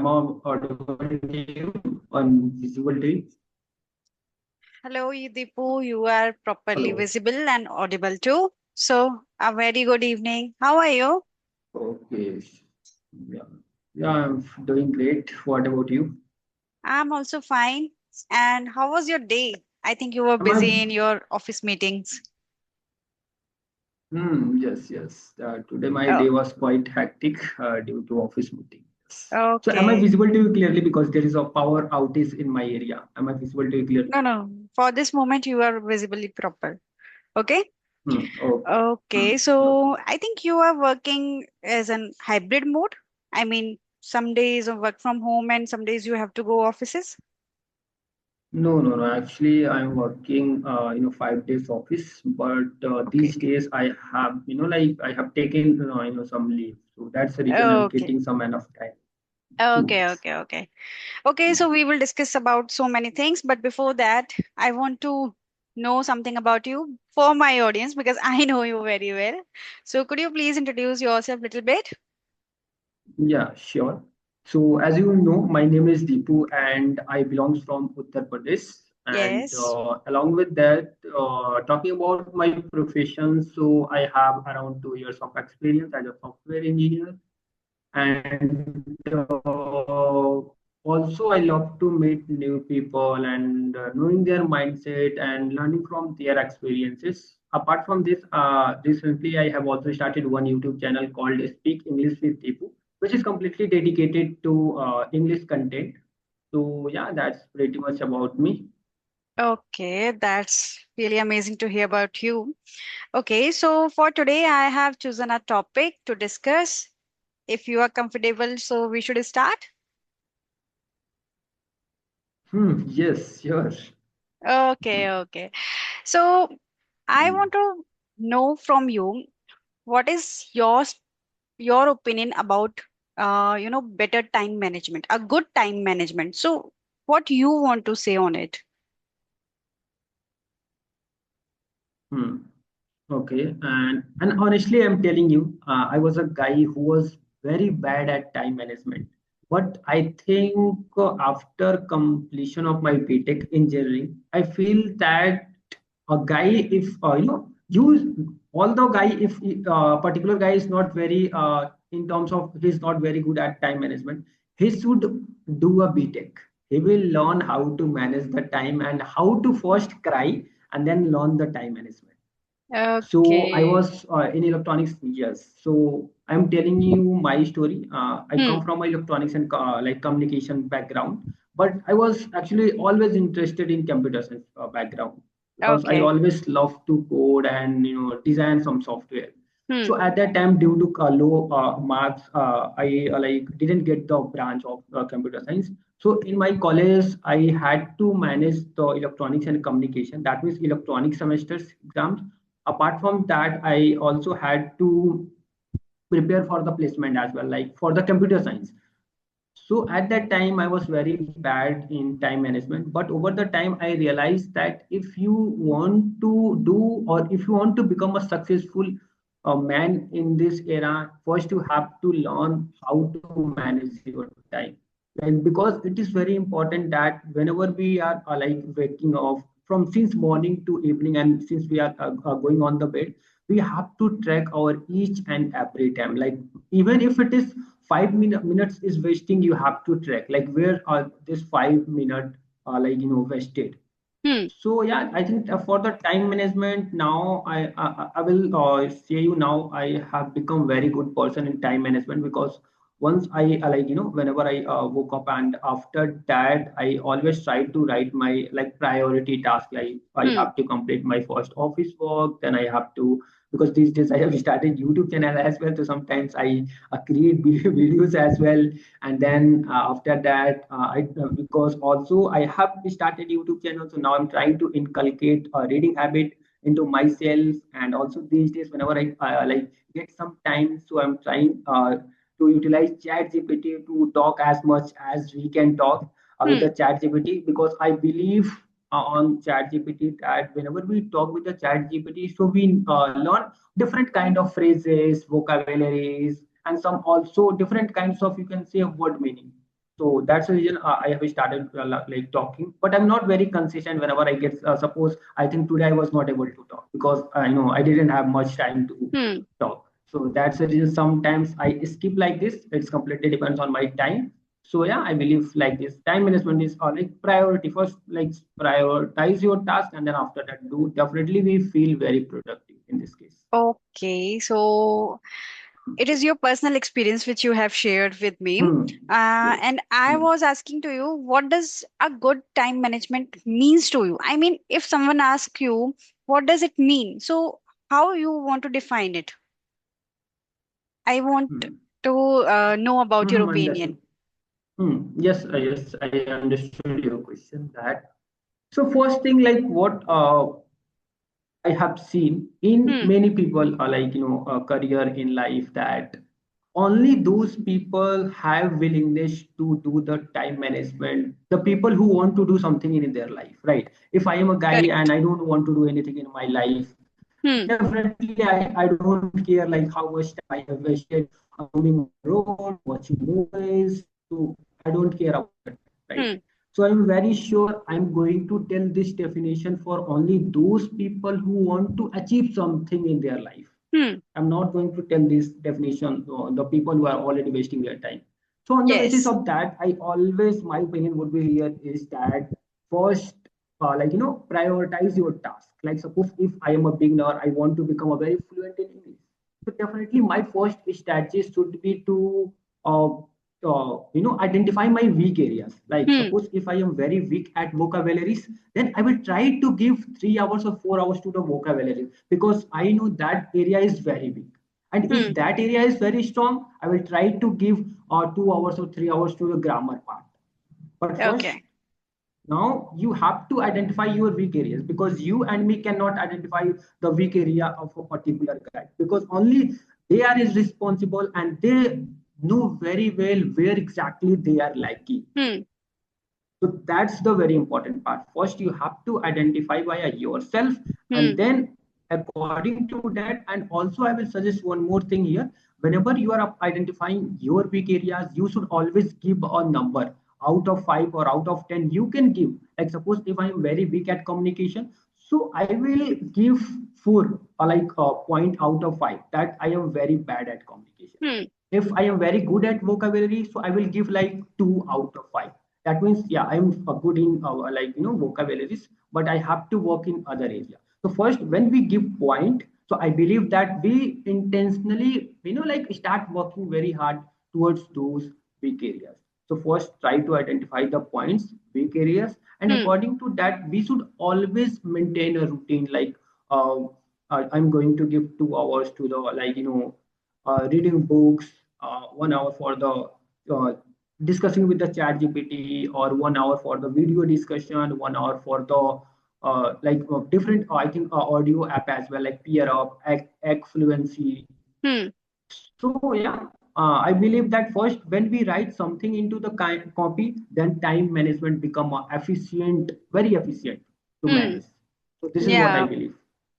am I audible to you and visible to you? Hello, Deepu. You are properly Hello. visible and audible too. So, a very good evening. How are you? Okay. Yeah. Yeah, I'm doing great. What about you? I'm also fine. And how was your day? I think you were Am I? busy in your office meetings. Yes, yes. Today my Oh, day was quite hectic due to office meeting. Yes. So am I okay. visible to you clearly because there is a power outage in my area? Am I visible to you clearly? No, no. For this moment, you are visibly proper. Okay. Okay. Okay. Okay. So, I think you are working as an hybrid mode. I mean, some days of work from home and some days you have to go offices. No, no, no. Actually, I'm working, 5 days office, but Okay. these days I have, like I have taken, some leave. So that's the reason I'm Okay. getting some enough time. Okay, Yes. okay, okay. Okay, so we will discuss about so many things, but before that, I want to know something about you for my audience because I know you very well. So could you please introduce yourself a little bit? Yeah, sure. So as you know, my name is Deepu and I belong from Uttar Pradesh. And Yes. along with that, talking about my profession, so I have around 2 years of experience as a software engineer. And also I love to meet new people and knowing their mindset and learning from their experiences. Apart from this, recently I have also started one YouTube channel called Speak English with Deepu, which is completely dedicated to English content. So yeah, that's pretty much about me. Okay, that's really amazing to hear about you. Okay, so for today, I have chosen a topic to discuss. If you are comfortable, so we should start. Yes, sure. Okay, okay. So I Hmm. want to know from you what is your opinion about better time management, a good time management. So what you want to say on it? Hmm. Okay, and honestly, I'm telling you, I was a guy who was very bad at time management. But I think after completion of my BTech engineering, I feel that a guy, if although guy, if particular guy is not very in terms of he's not very good at time management, he should do a BTech. He will learn how to manage the time and how to first cry and then learn the time management. So I Okay. was in electronics, yes. So I'm telling you my story. I Hmm. come from electronics and like communication background, but I was actually always interested in computer science background because I Okay. always love to code and design some software. Hmm. So at that time, due to low marks, I like didn't get the branch of computer science. So in my college, I had to manage the electronics and communication. That means electronic semesters exams. Apart from that, I also had to prepare for the placement as well, like for the computer science. So at that time I was very bad in time management, but over the time I realized that if you want to do, or if you want to become a successful man in this era, first you have to learn how to manage your time. And because it is very important that whenever we are like waking up from since morning to evening, and since we are going on the bed, we have to track our each and every time. Like even if it is 5 minutes is wasting, you have to track like where are this 5 minute wasted. Hmm. So yeah, I think for the time management now, I will say you now I have become very good person in time management because once I whenever I woke up, and after that I always try to write my like priority task. Like I Hmm. have to complete my first office work, then I have to, because these days I have started YouTube channel as well. So sometimes I create videos as well, and then after that because also I have started YouTube channel, so now I'm trying to inculcate a reading habit into myself. And also these days whenever I like get some time, so I'm trying to utilize chat gpt to talk as much as we can talk with Hmm. the chat gpt, because I believe on chat gpt that whenever we talk with the chat gpt, so we learn different kind of phrases, vocabularies, and some also different kinds of, you can say, word meaning. So that's the reason I have started like talking, but I'm not very consistent whenever I get, suppose I think today I was not able to talk because I know I didn't have much time to Hmm. talk. So that's the reason sometimes I skip like this. It's completely depends on my time. So yeah, I believe like this time management is like priority. First, like prioritize your task, and then after that, do definitely we feel very productive in this case. Okay, so it is your personal experience which you have shared with me. Hmm. Yes. And I Hmm. was asking to you, what does a good time management means to you? I mean, if someone asks you, what does it mean? So how you want to define it? I want Hmm. to know about your opinion. Understood. Yes, yes, I understood your question. That so first thing, like what I have seen in Hmm. many people, like a career in life, that only those people have willingness to do the time management. The people who want to do something in their life, right? If I am a guy and Correct. I don't want to do anything in my life, Hmm. definitely I don't care like how much time I have wasted roaming on the road, watching movies. So I don't care about that, right? Hmm. So I'm very sure I'm going to tell this definition for only those people who want to achieve something in their life. Hmm. I'm not going to tell this definition the people who are already wasting their time. So on the basis Yes. of that, I always my opinion would be here is that first, prioritize your task. Like suppose if I am a beginner, I want to become a very fluent in English. So definitely my first strategy should be to identify my weak areas. Like Hmm. suppose if I am very weak at vocabularies, then I will try to give 3 hours or 4 hours to the vocabulary because I know that area is very weak. And if Hmm. that area is very strong, I will try to give 2 hours or 3 hours to the grammar part. But first, Okay. now you have to identify your weak areas because you and me cannot identify the weak area of a particular guy because only they are is responsible and they know very well where exactly they are lacking. Hmm. So that's the very important part. First, you have to identify by yourself, and Hmm. then according to that, and also I will suggest one more thing here. Whenever you are identifying your weak areas, you should always give a number out of 5 or out of 10. You can give, like suppose if I am very weak at communication, so I will give 4, like a point out of 5 that I am very bad at communication. Hmm. If I am very good at vocabulary, so I will give like 2 out of 5. That means yeah, I'm good in vocabularies, but I have to work in other area. So first, when we give point, so I believe that we intentionally like start working very hard towards those weak areas. So first, try to identify the points, weak areas, and Hmm. according to that, we should always maintain a routine. Like uh, I'm going to give 2 hours to the reading books, 1 hour for the discussing with the chat GPT, or 1 hour for the video discussion, 1 hour for the different I think audio app as well, like peer up, fluency. Hmm. So yeah, I believe that first when we write something into the copy, then time management become efficient, very efficient to Hmm. manage. So this is what I Yeah. believe.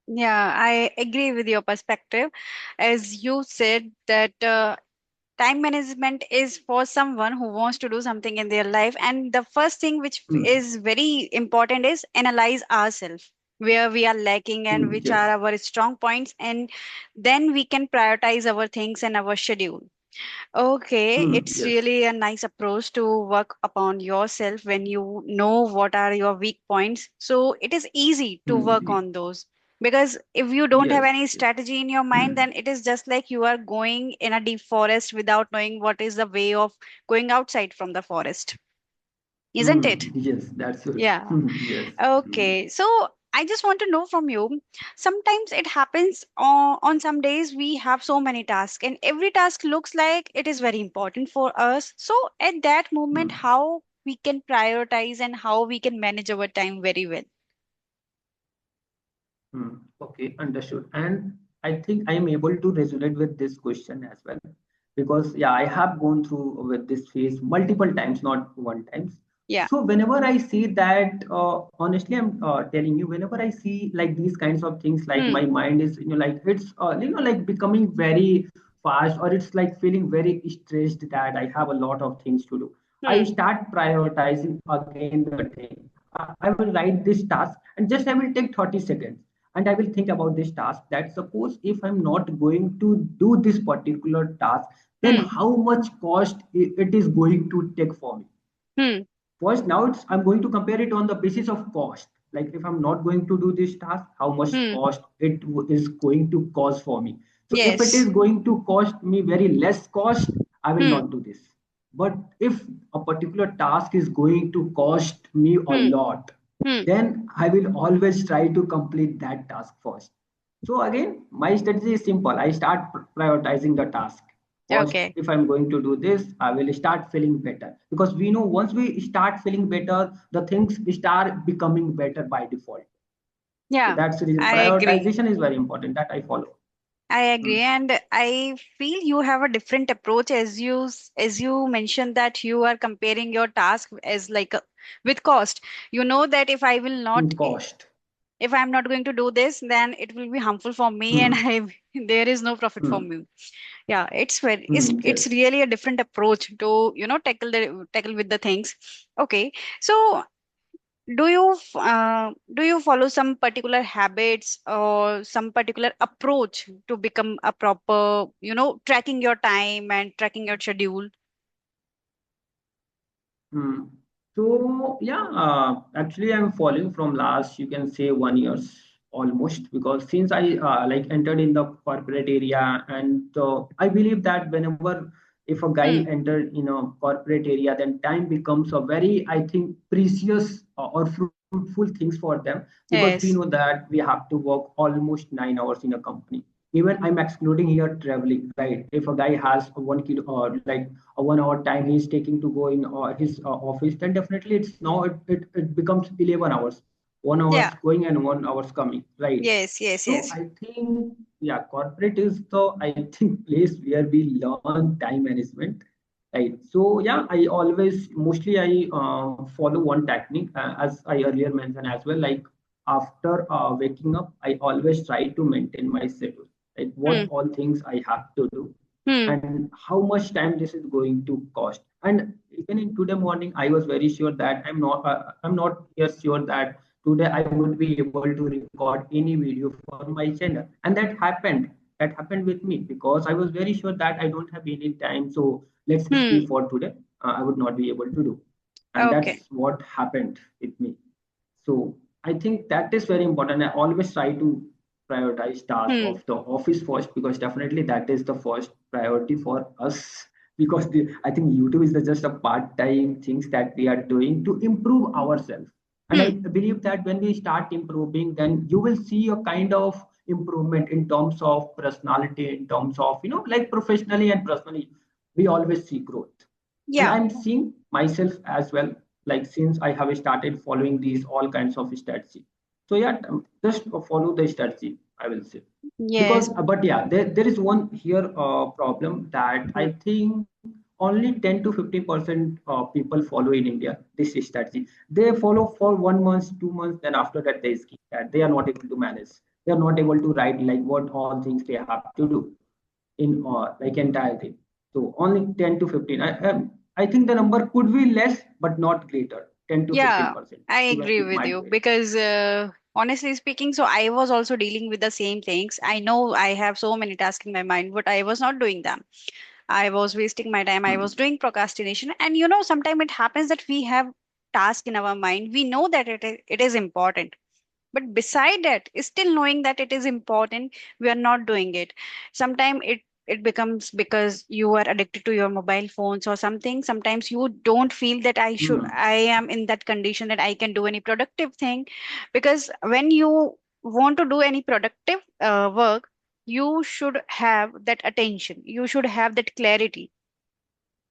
Yeah, I agree with your perspective. As you said that time management is for someone who wants to do something in their life, and the first thing which Hmm. is very important is analyze ourselves, where we are lacking and which Yes. are our strong points, and then we can prioritize our things and our schedule. Okay, it's Yes. really a nice approach to work upon yourself when you know what are your weak points. So it is easy to work Yes. on those. Because if you don't have Yes. any strategy in your mind, then it is just like you are going in a deep forest without knowing what is the way of going outside from the forest, isn't it? Yes, that's it. Yeah. Yes. Okay, so I just want to know from you. Sometimes it happens on some days we have so many tasks, and every task looks like it is very important for us. So, at that moment, Hmm. how we can prioritize and how we can manage our time very well? Okay, understood. And I think I am able to resonate with this question as well because yeah, I have gone through with this phase multiple times, not one times. Yeah. So whenever I see that, honestly, I'm telling you, whenever I see like these kinds of things, like Hmm. my mind is like it's like becoming very fast, or it's like feeling very stressed that I have a lot of things to do. I Hmm. start prioritizing again the thing. I will write this task and just I will take 30 seconds and I will think about this task that suppose if I'm not going to do this particular task, then Hmm. how much cost it is going to take for me. Hmm. First, now I'm going to compare it on the basis of cost. Like if I'm not going to do this task, how much Hmm. cost is going to cost for me. So if it is Yes. going to cost me very less cost, I will Hmm. not do this. But if a particular task is going to cost me a Hmm. lot, Hmm. then I will always try to complete that task first. So again, my strategy is simple. I start prioritizing the task. First, Okay. if I'm going to do this, I will start feeling better. Because we know once we start feeling better, the things start becoming better by default. So Yeah, that's the reason. I agree. Prioritization is very important that I follow. I Hmm. agree, and I feel you have a different approach as as you mentioned that you are comparing your task as like with cost. You know that if I will not, Cost. if I'm not going to do this, then it will be harmful for me, and Hmm. I there is no profit for Hmm. me. Yeah, it's very it's Yes. really a different approach to tackle with the things. Okay, so do you follow some particular habits or some particular approach to become a proper, tracking your time and tracking your schedule? Hmm. So yeah, actually I'm following from last you can say 1 years almost because since I like entered in the corporate area and I believe that whenever if a guy Hmm. entered in a corporate area then time becomes a very I think precious or fruitful things for them because we know Yes. that we have to work almost 9 hours in a company. Even I'm excluding here traveling, right? If a guy has a 1 kilo or like a 1 hour time he's taking to go in his office, then definitely it's now it becomes 11 hours, 1 hours Yeah. going and 1 hours coming, right? Yes. Yes. So Yes. I think yeah, corporate is the I think place where we learn time management, right? So yeah, I always mostly I follow one technique as I earlier mentioned as well. Like after waking up, I always try to maintain my schedule, like what Hmm. all things I have to do Hmm. and how much time this is going to cost. And even in today morning I was very sure that I'm not here sure that today I would be able to record any video for my channel, and that happened with me because I was very sure that I don't have any time, so let's skip Hmm. for today. I would not be able to do, and Okay. that's what happened with me. So I think that is very important. I always try to prioritize tasks Hmm. of the office first because definitely that is the first priority for us. Because I think YouTube is just a part-time things that we are doing to improve ourselves. And I Hmm. believe that when we start improving, then you will see a kind of improvement in terms of personality, in terms of, like professionally and personally, we always see growth. And Yeah. I'm seeing myself as well, like since I have started following these all kinds of strategy. So yeah, just follow the strategy, I will say. Because Yes. but yeah, there is one here problem that Hmm. I think only 10 to 15% people follow in India this strategy. They follow for 1 month, 2 months, then after that they skip that. They are not able to manage. They are not able to write like what all things they have to do in like entire thing. So only 10 to 15. I think the number could be less, but not greater. 10 to Yeah, 15%. I Even agree it with might you be. because honestly speaking, so I was also dealing with the same things. I know I have so many tasks in my mind, but I was not doing them. I was wasting my time. I Hmm. was doing procrastination. And sometimes it happens that we have task in our mind. We know that it is important. But beside that, still knowing that it is important, we are not doing it. Sometimes it becomes because you are addicted to your mobile phones or something. Sometimes you don't feel that Hmm. I am in that condition that I can do any productive thing. Because when you want to do any productive work, you should have that attention. You should have that clarity,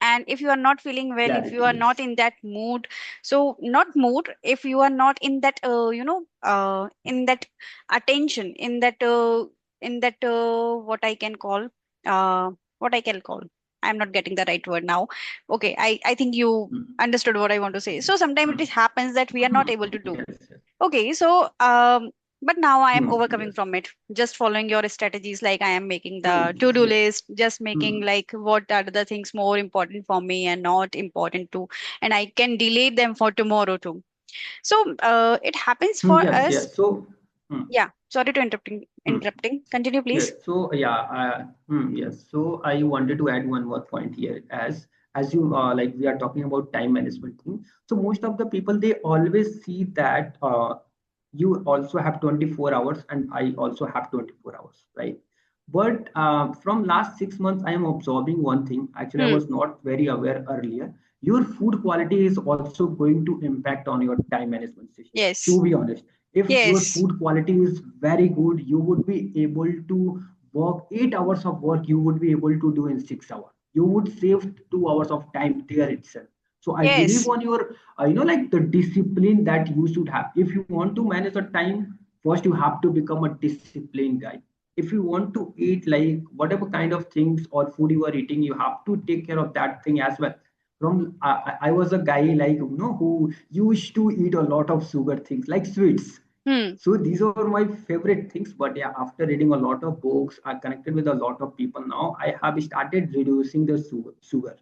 and if you are not feeling well, if you Clarity, are not yes. in that mood, so not mood, if you are not in that in that attention, in that what I can call, uh what I can call, I'm not getting the right word now. Okay, I think you Hmm. understood what I want to say. So sometimes Hmm. it happens that we are not able to do. Yes, yes. Okay, so But now I am overcoming Yes. from it, just following your strategies. Like I am making the to-do Yes. list, just making Hmm. like what are the things more important for me and not important too, and I can delay them for tomorrow too. So it happens for Yes. us. Yes. So. Hmm. Yeah, sorry to Hmm. interrupting, continue Yes. please. So yeah. Yes. So I wanted to add one more point here, as you like we are talking about time management thing. So most of the people, they always see that you also have 24 hours and I also have 24 hours, right? But from last 6 months, I am observing one thing. Actually, I Hmm. was not very aware earlier. Your food quality is also going to impact on your time management system. To Yes. be honest, if your Yes. food quality is very good, you would be able to work 8 hours of work. You would be able to do in 6 hours. You would save 2 hours of time there itself. So I believe Yes. on your like the discipline that you should have. If you want to manage the time, first you have to become a disciplined guy. If you want to eat like whatever kind of things or food you are eating, you have to take care of that thing as well. From I was a guy like who used to eat a lot of sugar things like sweets. Hmm. So these are my favorite things. But yeah, after reading a lot of books, I connected with a lot of people. Now I have started reducing the sugar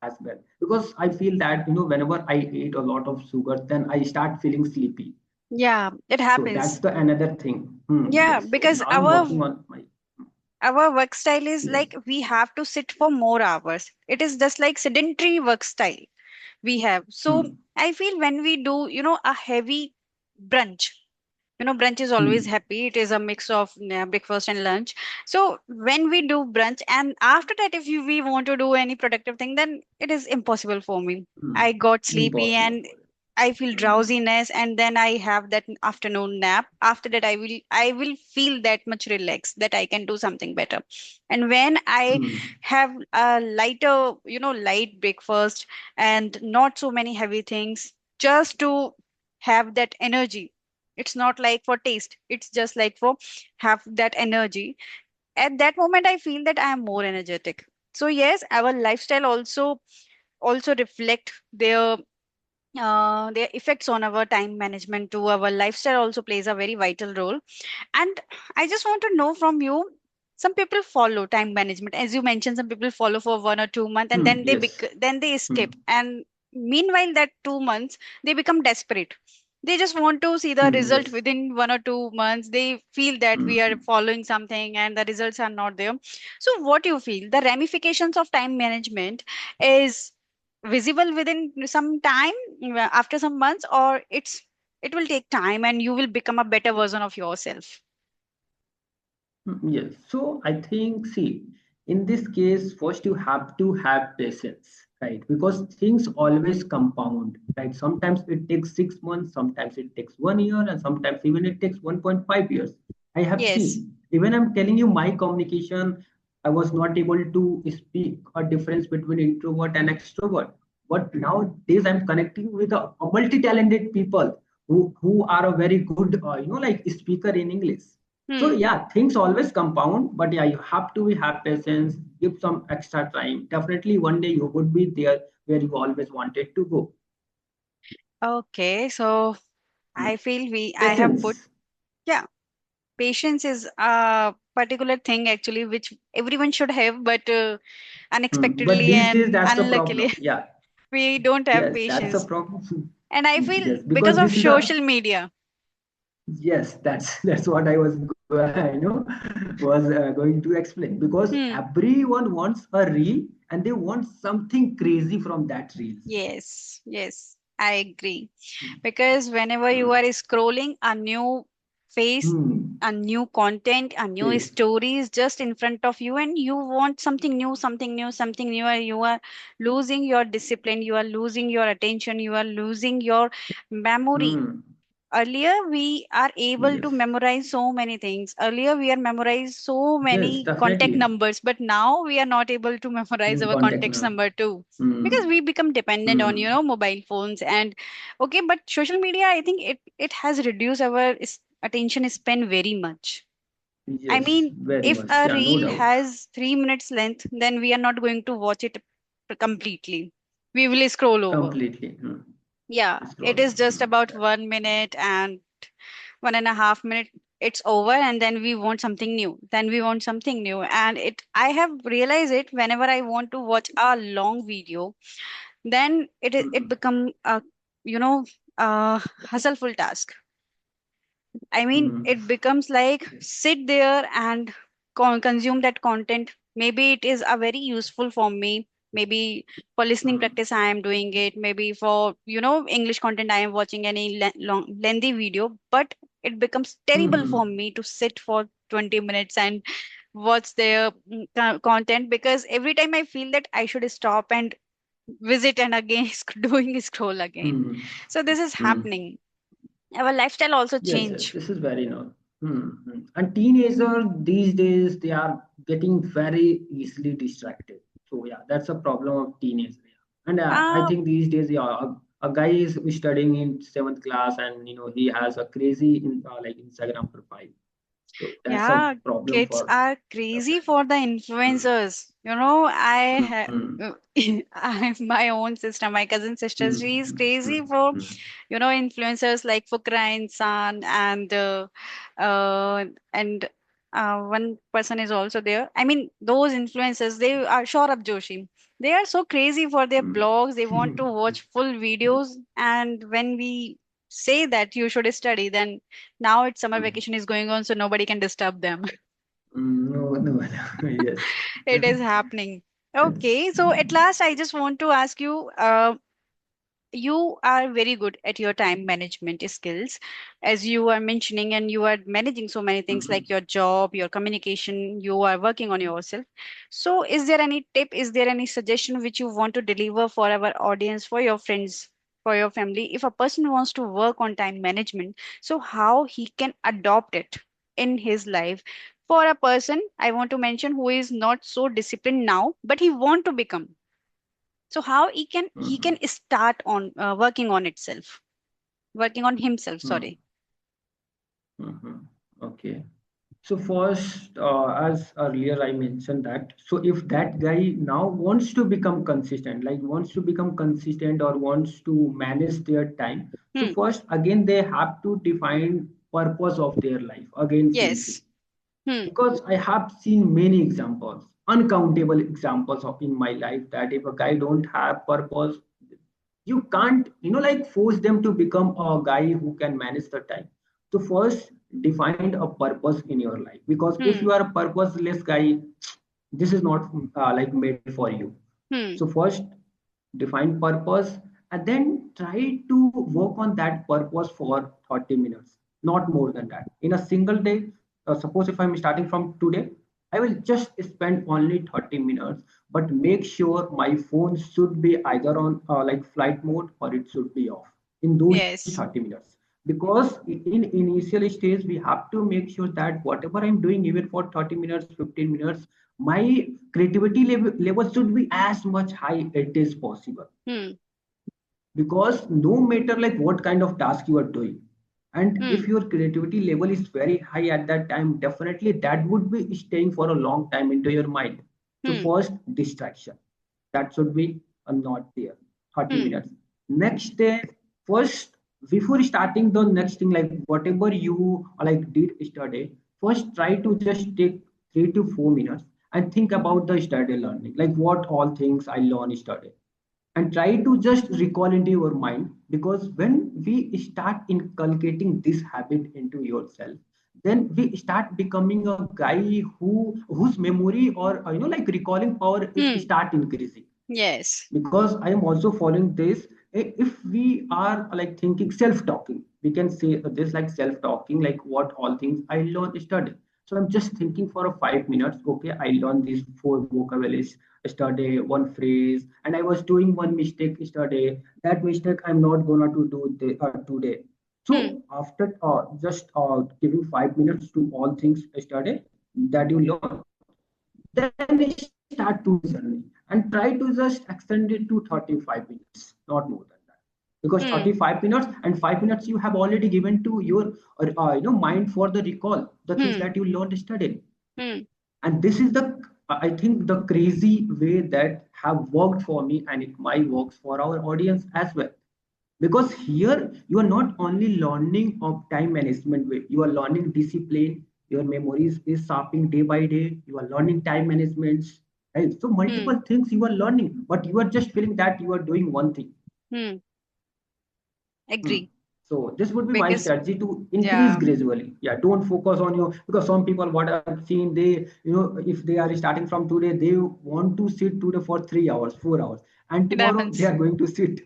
as well, because I feel that whenever I eat a lot of sugar, then I start feeling sleepy. Yeah, it So that's happens. the another thing. Yeah, Yes. So because now I'm working on my. our work style is Yes. like we have to sit for more hours. It is just like sedentary work style we have. So Hmm. I feel when we do, a heavy brunch, brunch is always Hmm. happy. It is a mix of breakfast and lunch. So when we do brunch, and after that, if we want to do any productive thing, then it is impossible for me. Hmm. I got sleepy Impossible and for you. I feel Hmm. drowsiness, and then I have that afternoon nap. After that, I will feel that much relaxed that I can do something better. And when I Hmm. have a lighter, light breakfast and not so many heavy things, just to have that energy. It's not like for taste, it's just like for have that energy. At that moment I feel that I am more energetic. So yes, our lifestyle also reflect their effects on our time management too. Our lifestyle also plays a very vital role. And I just want to know from you, some people follow time management. As you mentioned, some people follow for 1 or 2 months and then Yes. then they Hmm. skip. And meanwhile, that 2 months, they become desperate. They just want to see the result Yes. within 1 or 2 months. They feel that we are Hmm. following something and the results are not there. So, what do you feel? The ramifications of time management is visible within some time, after some months, or it will take time and you will become a better version of yourself. Yes. So I think, see, in this case, first you have to have patience, right? Because things always compound, right? Sometimes it takes 6 months, sometimes it takes 1 year, and sometimes even it takes 1.5 years. I have Yes. seen. Even I'm telling you, my communication, I was not able to speak a difference between introvert and extrovert. But nowadays, I'm connecting with a multi-talented people who are a very good, like speaker in English. So Hmm. yeah, things always compound, but yeah, you have to have patience, give some extra time. Definitely one day you would be there where you always wanted to go. Okay, so Hmm. I feel I have put, Patience. yeah, patience is a particular thing actually which everyone should have, but But unexpectedly these days and that's the unluckily, problem. Yeah. we don't have Yes, that's the patience. problem. And I feel Yes, because because of this is a social media. yes, that's what I was was going to explain, because Hmm. everyone wants a reel and they want something crazy from that reels. Yes, yes, I agree. Because whenever you Hmm. are scrolling, a new face, Hmm. a new content, a new Face. story is just in front of you, and you want something new, something new, something new, and you are losing your discipline, you are losing your attention, you are losing your memory. Hmm. Earlier we are able to Yes. memorize so many things. Earlier we are memorize so Yes, many contact definitely. numbers, but now we are not able to memorize our Contact contacts now. number too, because Hmm. we become dependent on Hmm. mobile phones. And okay, but social media, I think it has reduced our attention span very much. I Yes, mean, very if much. a Yeah, no reel doubt. has 3 minutes length, then we are not going to watch it completely. We will scroll over. Completely. Hmm. Yeah, it Scroll. is just Hmm. about Yeah. 1 minute and 1.5 minute. it's over, and then we want something new, then we want something new. And I have realized it, whenever I want to watch a long video, then it Mhm. become a, you know, a hustleful task. I mean, Mhm. it becomes like sit there and consume that content. Maybe it is a very useful for me. Maybe for listening Mhm. practice, I am doing it. Maybe for, English content, I am watching any long, lengthy video. But it becomes terrible for Mhm. me to sit for 20 minutes and watch their content, because every time I feel that I should stop and visit and again doing scroll again. Mhm. So this is Mhm. happening. Our lifestyle also Yes, yes, change. this is very normal. And teenagers these days they are getting very easily distracted. So yeah, that's a problem of teenagers. Yeah. And I Uh, think these days, yeah, a guy is studying in seventh class, and he has a crazy like Instagram profile. So that's a Yeah, problem kids for. are crazy for the influencers. I have Mm, I have my own sister, my cousin sister. mm, She is mm, crazy mm, for, mm, influencers like Fukra Insan, uh and one person is also there. I mean, those influencers, they are Saurabh Joshi. They are so crazy for their mm, blogs. They want to mm, watch full videos, and when we say that you should study, then now it's summer mm, vacation is going on, so nobody can disturb them. no, no, no, yes. It is happening. Okay, so at last, I just want to ask you, you are very good at your time management skills, as you are mentioning, and you are managing so many things Mhm, like your job, your communication, you are working on yourself. So, is there any tip, is there any suggestion which you want to deliver for our audience, for your friends, for your family? If a person wants to work on time management, so how he can adopt it in his life? For a person, I want to mention, who is not so disciplined now, but he want to become, so how he can mhm, start on working on itself, working on himself, mhm, sorry. mhm. Okay. So first, as earlier I mentioned that, so if that guy now wants to become consistent, like wants to become consistent or wants to manage their time, so Hmm. first again they have to define purpose of their life. Again, same thing. Yes. Hmm. Because I have seen many examples, uncountable examples of in my life that if a guy don't have purpose, you can't like force them to become a guy who can manage the time. So first define a purpose in your life, because if Hmm. you are a purposeless guy, this is not like made for you. So Hmm. first define purpose, and then try to work on that purpose for 30 minutes, not more than that in a single day. Suppose if I'm starting from today, I will just spend only 30 minutes, but make sure my phone should be either on like flight mode, or it should be off in those 30 Yes. minutes. Because in initial stage we have to make sure that whatever I'm doing, even for 30 minutes, 15 minutes, my creativity level should be as much high it is possible. Hmm. Because no matter like what kind of task you are doing, and Hmm. if your creativity level is very high at that time, definitely that would be staying for a long time into your mind. So Hmm. first distraction, that should be not there. 30 Hmm. minutes. Next day, first, before starting the next thing, like whatever you like did yesterday, first try to just take 3 to 4 minutes and think about the study learning, like what all things I learned yesterday, and try to just recall into your mind. Because when we start inculcating this habit into yourself, then we start becoming a guy whose memory or like recalling power is Hmm. start increasing. Yes. Because I am also following this. If we are like thinking self-talking, we can say this like self-talking, like what all things I learned yesterday. So I'm just thinking for a 5 minutes. Okay, I learned these four vocabularies yesterday, one phrase, and I was doing one mistake yesterday. That mistake I'm not gonna to do today. So Hmm. after just giving 5 minutes to all things yesterday that you learn, then start today's journey and try to just extend it to 35 minutes, not more than that. Because Hmm. 35 minutes and 5 minutes you have already given to your mind for the recall the things Hmm. that you learned yesterday. Hmm. And this is the, I think, the crazy way that have worked for me, and it might works for our audience as well. because here you are not only learning of time management way, you are learning discipline, your memories is sharpening day by day, you are learning time management, right? So Hmm. multiple things you are learning, but you are just feeling that you are doing one thing. Hmm. Hmm. Agree. So this would be my Because strategy to increase yeah, gradually. Yeah, don't focus on your, because some people what I've seen, they, if they are starting from today, they want to sit today for 3 hours, 4 hours, and it tomorrow they happens. are going to sit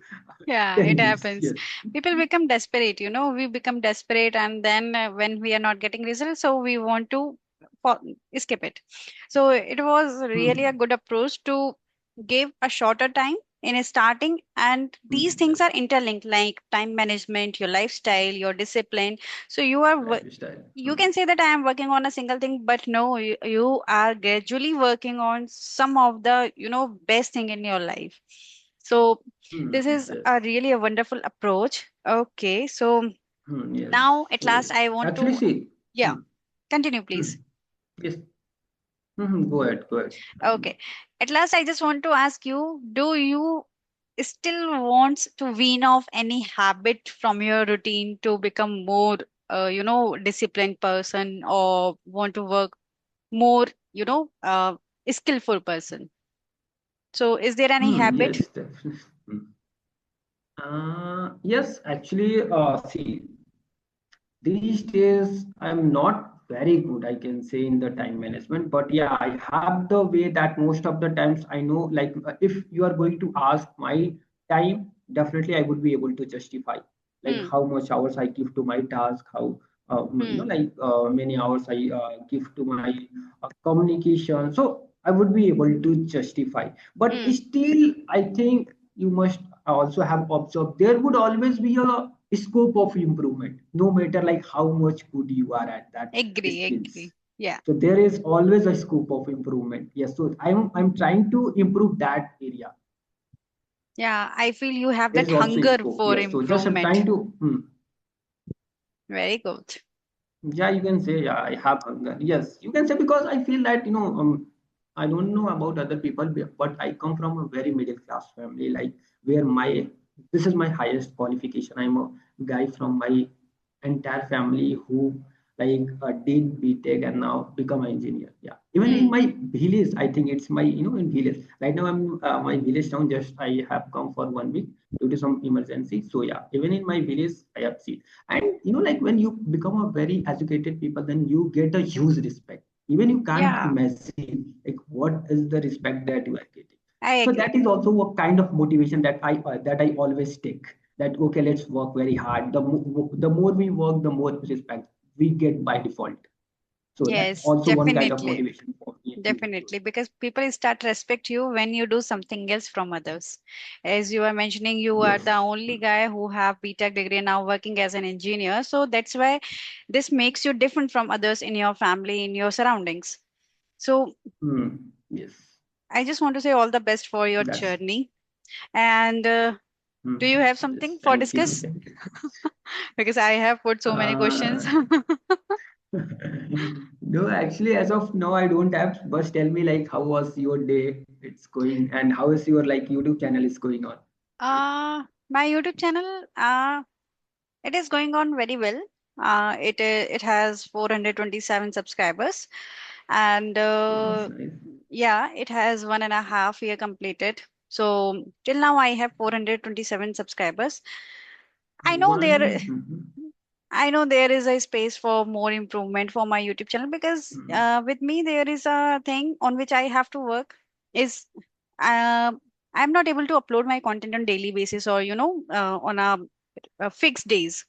Yeah, 10 it minutes. happens. Yes. People become desperate, we become desperate, and then when we are not getting results, so we want to fo- skip it. So it was really a Hmm. good approach to give a shorter time in starting, and these Hmm. things Yes. are interlinked, like time management, your lifestyle, your discipline. So you are Lifestyle. you can say that I am working on a single thing, but no, you are gradually working on some of the, best thing in your life. So Hmm. this is Yes. a really a wonderful approach. Okay, so Hmm. Yes. now at last So I want actually, to, see. yeah, Hmm. continue, Hmm. please. Yes. Hmm. Go ahead. Go ahead. Okay, at last I just want to ask you, do you still want to wean off any habit from your routine to become more, disciplined person, or want to work more, skillful person? So, is there any habit? Yes. Definitely. Hmm. Yes. Actually, see. These days I'm not very good, I can say, in the time management, but yeah, I have the way that most of the times I know, like, if you are going to ask my time, definitely I would be able to justify, like Hmm. how much hours I give to my task, how Hmm. like many hours I give to my communication. So I would be able to justify, but Hmm. still I think you must also have observed there would always be a scope of improvement, no matter like how much good you are at that Agree, skills. agree. Yeah. So there is always a scope of improvement. Yes, so I'm trying to improve that area. Yeah, I feel you have There that is also a hunger scope. for Yes, so just I'm improvement. trying to Very good. yeah, you can say, yeah, I have hunger. Yes, you can say, because I feel that, I don't know about other people, but I come from a very middle class family, like where my this is my highest qualification. I'm a guy from my entire family who like did BTech and now become an engineer. Yeah, even in Hmm. my village, I think it's my, in village. Right now, I'm my village town. Just I have come for 1 week due to some emergency. So yeah, even in my village, I have seen. And like when you become a very educated people, then you get a huge respect. Even you can't Yeah, imagine like what is the respect that you are getting. I So that agree. is also a kind of motivation that I always take. That okay, let's work very hard. The more we work, the more respect we get by default. So that's Yes, also one kind of definitely. motivation for me to do Definitely, it. because people start respect you when you do something else from others. As you are mentioning, you are the Yes. only guy who have BTech degree now working as an engineer. So that's why this makes you different from others in your family, in your surroundings. So Yes. I just want to say all the best for your That's journey. And hmm. do you have Yes. something for Thank you. discuss? Thank you. Because I have put so many questions. Uh, no, actually, as of now, I don't have. But tell me, like, how was your day? It's going, and how is your like YouTube channel is going on? My YouTube channel, it is going on very well. It has 427 subscribers, and Oh, that's nice. yeah, it has 1.5 year completed. So till now, I have 427 subscribers. I know there. Mhm. I know there is a space for more improvement for my YouTube channel, because Mhm. with me there is a thing on which I have to work is uh, I'm not able to upload my content on daily basis, or on a fixed days.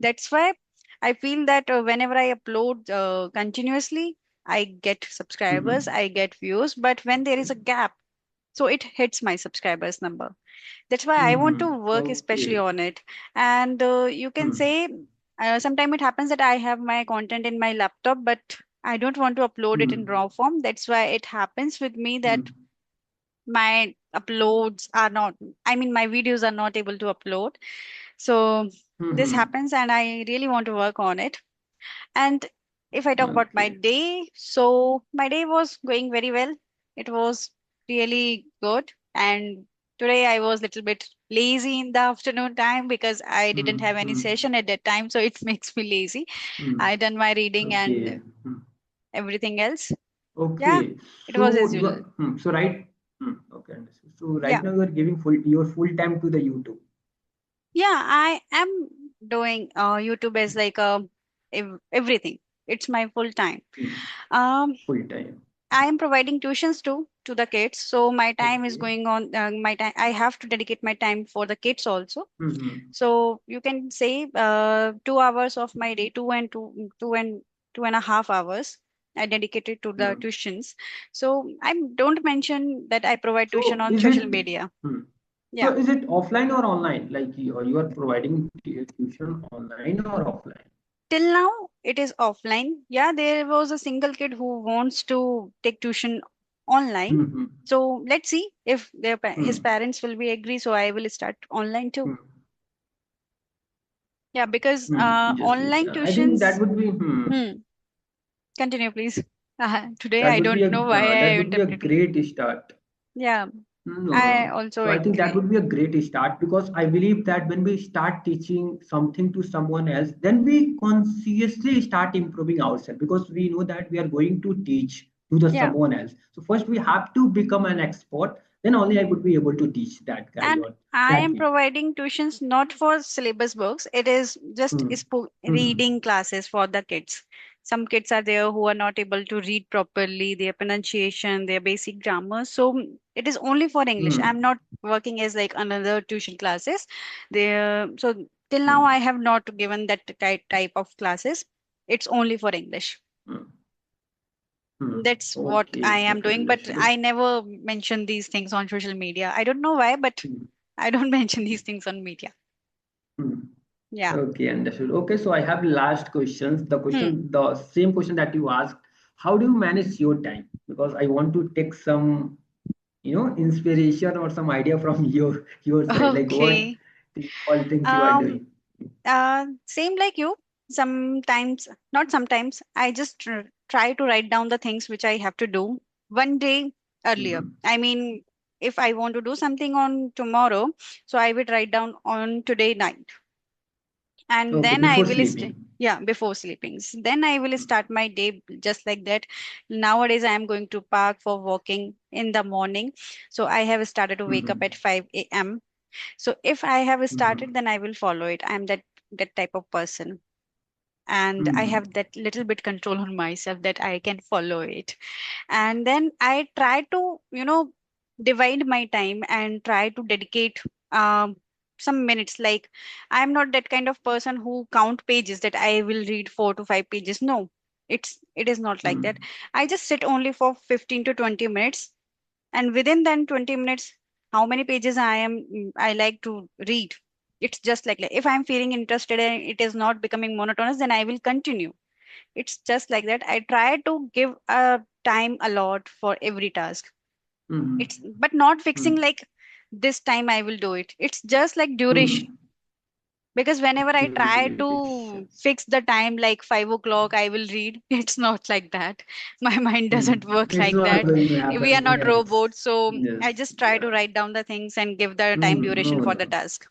That's why I feel that whenever I upload continuously, I get subscribers, Mhm. I get views, but when there is Okay. a gap, so it hits my subscribers number. That's why I want to Mhm. work especially Okay. on it. And you can Hmm. say sometimes it happens that I have my content in my laptop, but I don't want to upload it in Hmm. raw form. That's why it happens with me that Hmm. my uploads are not, I mean, my videos are not able to upload. So this Hmm. happens, and I really want to work on it. And if I talk about my Okay. day, so my day was going very well. It was really good. And today I was little bit lazy in the afternoon time because I didn't have any Hmm. session at that time, so it makes me lazy. I Hmm. done my reading and Okay. Hmm. everything else. Yeah, Okay. it was So as you usual. are, so right. Okay. Understood. So Yeah. right now you are giving your full time to the YouTube. Yeah, I am doing YouTube as like a everything. It's my full time. Hmm. Um, Full time. I am providing tuitions too to the kids, so my time is Okay. going on. My time, I have to dedicate my time for the kids also. Hmm. So you can say 2 hours of my day, 2.5 hours, I dedicated to the Hmm. tuitions. So I don't mention that I provide tuition So on is social it? media. Hmm. Yeah. So is it offline or online? Like you are providing tuition online or offline? Till now, it is offline. Yeah, there was a single kid who wants to take tuition online. Hmm. So let's see if his Hmm. parents will be agree. So I will start online too. Hmm. Yeah, because Yes, yes. online I think that tuitions. would be Hmm. Continue, please. Today I don't know why that I would be a interpreted. great start. Yeah, No, I no. also So I think that agree. would be a great start because I believe that when we start teaching something to someone else, then we consciously start improving ourselves because we know that we are going to teach to the Yeah. someone else. So first we have to become an expert. Then only I would be able to teach that guy And or I that am kid. providing tuitions not for syllabus books. It is just Hmm. Hmm. reading classes for the kids. Some kids are there who are not able to read properly, their pronunciation, their basic grammar. So it is only for English. Hmm. I'm not working as like another tuition classes. There, so till now Hmm. I have not given that type of classes. It's only for English. Hmm. Hmm. That's what I Okay. am Okay. doing, but Understood. I never mention these things on social media. I don't know why, but Hmm. I don't mention these things on media. Hmm. Yeah. Okay, understood. Okay, so I have last questions. Hmm. The same question that you asked, how do you manage your time? Because I want to take some, inspiration or some idea from your side, like Okay. all things you are Um, doing. Same like you. Sometimes, not sometimes, I just try to write down the things which I have to do one day earlier. Mhm. I mean, if I want to do something on tomorrow, so I would write down on today night. And Okay, then I before will sleeping. yeah, before sleeping. Then I will start my day just like that. Nowadays I am going to park for walking in the morning. So I have started to wake up Mm-hmm. at 5 a.m. So if I have started, Mm-hmm. then I will follow it. I'm that type of person. And I Mm-hmm. have that little bit control on myself that I can follow it. And then I try to, divide my time and try to dedicate um, some minutes. Like, I'm not that kind of person who count pages that I will read 4 to 5 pages. No, it is not like that. I just sit only for 15 to 20 minutes, and within then 20 minutes, how many pages I like to read. It's just like that. If I'm feeling interested and it is not becoming monotonous, then I will continue. It's just like that. I try to give a time a lot for every task. Mm-hmm. It's but not fixing Mm-hmm. like this time I will do it. It's just like duration. Mm-hmm. Because whenever I try to Durations. fix the time like 5 o'clock, I will read. It's not like that. My mind doesn't work It's like not that. going to We are happen. not Yes. robots, so Yes. I just try to Yeah. write down the things and give the time duration No, for the no. task.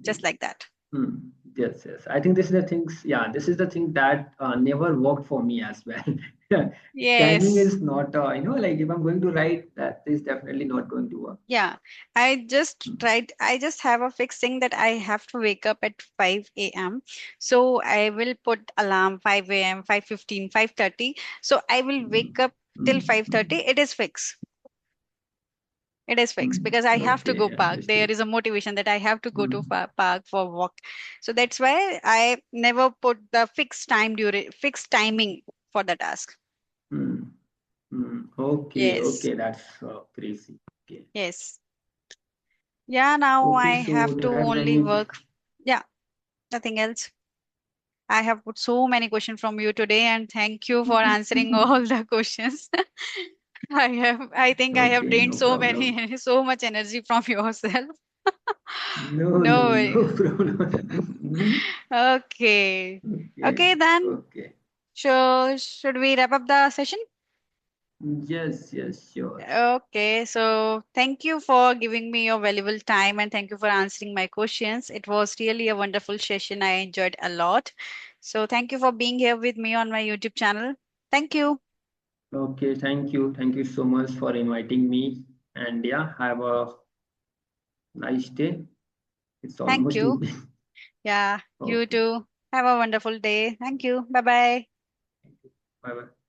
Just like that. Hmm. Yes, yes. I think this is the things. Yeah, this is the thing that never worked for me as well. Timing Yes. is not, like if I'm going to write, that is definitely not going to work. Yeah, I just have a fixed thing that I have to wake up at 5 a.m. So I will put alarm 5 a.m., 5:15, 5:30. So I will wake up till Hmm. 5:30. It is fixed. It is fixed Hmm. because I have to go Okay, park. There understood. is a motivation that I have to go to Hmm. park for walk. So that's why I never put the fixed timing for the task. Hmm. Hmm. Okay, Yes. okay, that's crazy. Okay, Yes. Yeah, now okay. I So, have do to you have only any? work. Yeah, nothing else. I have put so many questions from you today, and thank you for answering all the questions. I think I have Okay, drained no so problem. many, so much energy from yourself. No, No no, no way. problem. Okay. Okay, Okay, then. okay. Should we wrap up the session? Yes, yes, sure. Okay, so thank you for giving me your valuable time and thank you for answering my questions. It was really a wonderful session. I enjoyed a lot. So thank you for being here with me on my YouTube channel. Thank you. Okay, thank you. Thank you so much for inviting me. And yeah, have a nice day. It's Thank almost you. evening. Yeah, you Okay, too. Have a wonderful day. Thank you. Bye bye. bye bye.